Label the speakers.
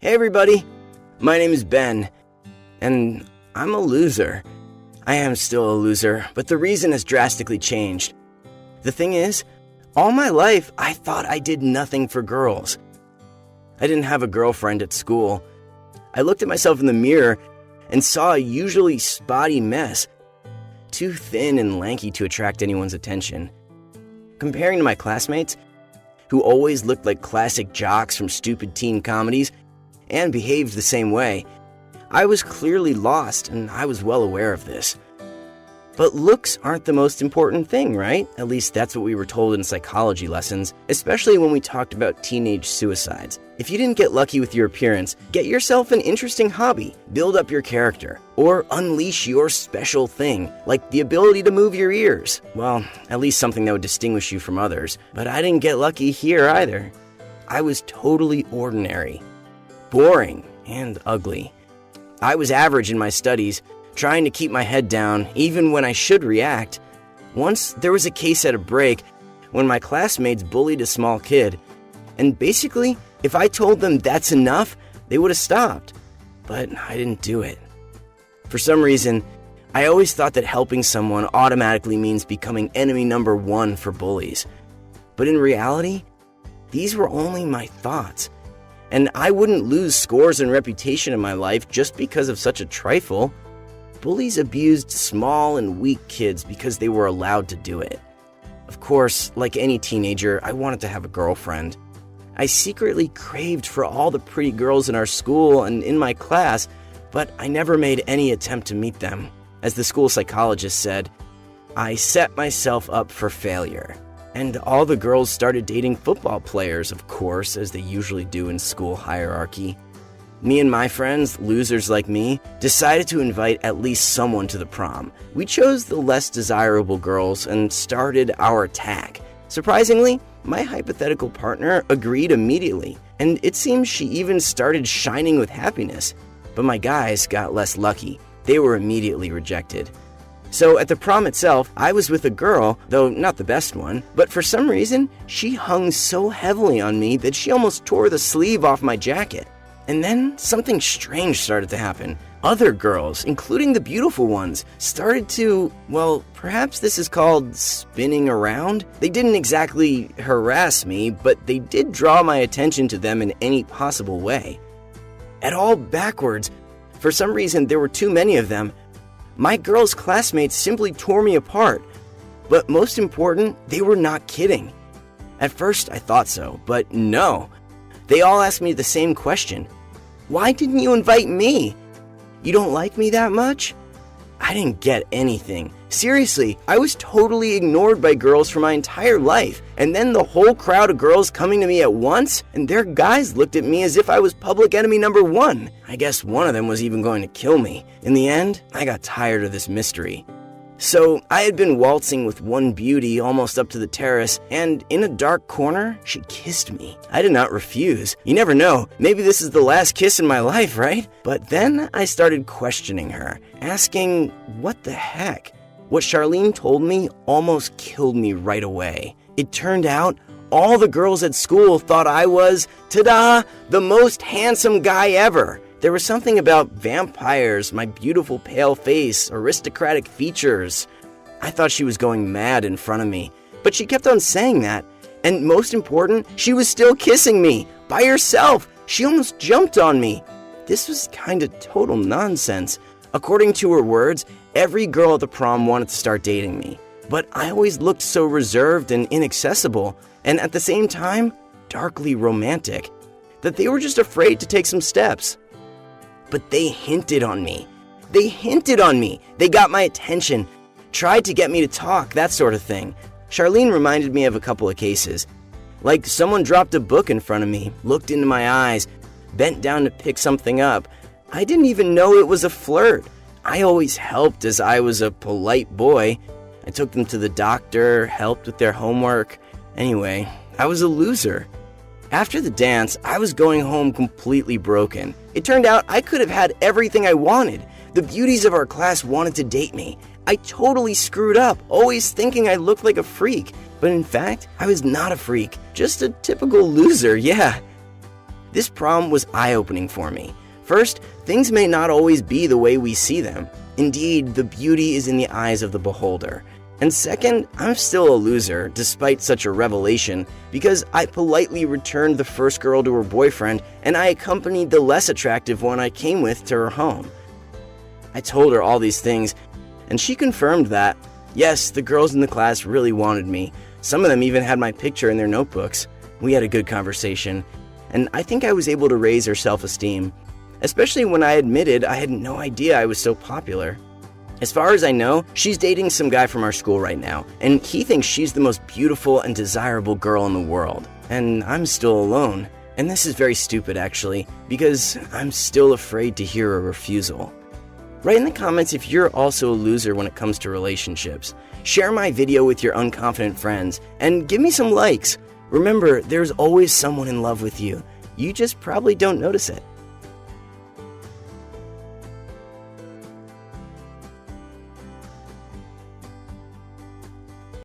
Speaker 1: Hey everybody, my name is Ben, and I'm a loser. I am still a loser, but the reason has drastically changed. The thing is, all my life I thought I did nothing for girls. I didn't have a girlfriend at school. I looked at myself in the mirror and saw a usually spotty mess, too thin and lanky to attract anyone's attention. Comparing to my classmates, who always looked like classic jocks from stupid teen comedies, and behaved the same way, I was clearly lost, and I was well aware of this. But looks aren't the most important thing, right? At least that's what we were told in psychology lessons, especially when we talked about teenage suicides. If you didn't get lucky with your appearance, get yourself an interesting hobby, build up your character, or unleash your special thing, like the ability to move your ears. Well, at least something that would distinguish you from others. But I didn't get lucky here either. I was totally ordinary, boring, and ugly. I was average in my studies, trying to keep my head down even when I should react. Once there was a case at a break when my classmates bullied a small kid, and basically, if I told them that's enough, they would have stopped. But I didn't do it. For some reason, I always thought that helping someone automatically means becoming enemy number one for bullies. But in reality, these were only my thoughts. And I wouldn't lose scores and reputation in my life just because of such a trifle. Bullies abused small and weak kids because they were allowed to do it. Of course, like any teenager, I wanted to have a girlfriend. I secretly craved for all the pretty girls in our school and in my class, but I never made any attempt to meet them. As the school psychologist said, I set myself up for failure. And all the girls started dating football players, of course, as they usually do in school hierarchy. Me and my friends, losers like me, decided to invite at least someone to the prom. We chose the less desirable girls and started our attack. Surprisingly, my hypothetical partner agreed immediately, and it seems she even started shining with happiness. But my guys got less lucky. They were immediately rejected. So at the prom itself, I was with a girl, though not the best one, but for some reason, she hung so heavily on me that she almost tore the sleeve off my jacket. And then something strange started to happen. Other girls, including the beautiful ones, started to, well, perhaps this is called spinning around. They didn't exactly harass me, but they did draw my attention to them in any possible way. At all backwards, for some reason there were too many of them. My girls' classmates simply tore me apart. But most important, they were not kidding. At first I thought so, but no. They all asked me the same question. Why didn't you invite me? You don't like me that much? I didn't get anything. Seriously, I was totally ignored by girls for my entire life. And then the whole crowd of girls coming to me at once, and their guys looked at me as if I was public enemy number one. I guess one of them was even going to kill me. In the end, I got tired of this mystery. So I had been waltzing with one beauty almost up to the terrace, and in a dark corner, she kissed me. I did not refuse. You never know, maybe this is the last kiss in my life, right? But then I started questioning her, asking, what the heck? What Charlene told me almost killed me right away. It turned out all the girls at school thought I was, ta-da, the most handsome guy ever. There was something about vampires, my beautiful pale face, aristocratic features. I thought she was going mad in front of me, but she kept on saying that. And most important, she was still kissing me, by herself. She almost jumped on me. This was kind of total nonsense. According to her words, every girl at the prom wanted to start dating me. But I always looked so reserved and inaccessible, and at the same time, darkly romantic, that they were just afraid to take some steps. But they hinted on me. They got my attention, tried to get me to talk, that sort of thing. Charlene reminded me of a couple of cases. Like someone dropped a book in front of me, looked into my eyes, bent down to pick something up. I didn't even know it was a flirt. I always helped as I was a polite boy. I took them to the doctor, helped with their homework. Anyway, I was a loser. After the dance, I was going home completely broken. It turned out I could have had everything I wanted. The beauties of our class wanted to date me. I totally screwed up, always thinking I looked like a freak. But in fact, I was not a freak, just a typical loser, yeah. This prom was eye-opening for me. First, things may not always be the way we see them. Indeed, the beauty is in the eyes of the beholder. And second, I'm still a loser, despite such a revelation, because I politely returned the first girl to her boyfriend, and I accompanied the less attractive one I came with to her home. I told her all these things, and she confirmed that, yes, the girls in the class really wanted me. Some of them even had my picture in their notebooks. We had a good conversation, and I think I was able to raise her self-esteem, especially when I admitted I had no idea I was so popular. As far as I know, she's dating some guy from our school right now, and he thinks she's the most beautiful and desirable girl in the world. And I'm still alone. And this is very stupid, actually, because I'm still afraid to hear a refusal. Write in the comments if you're also a loser when it comes to relationships. Share my video with your unconfident friends, and give me some likes. Remember, there's always someone in love with you. You just probably don't notice it.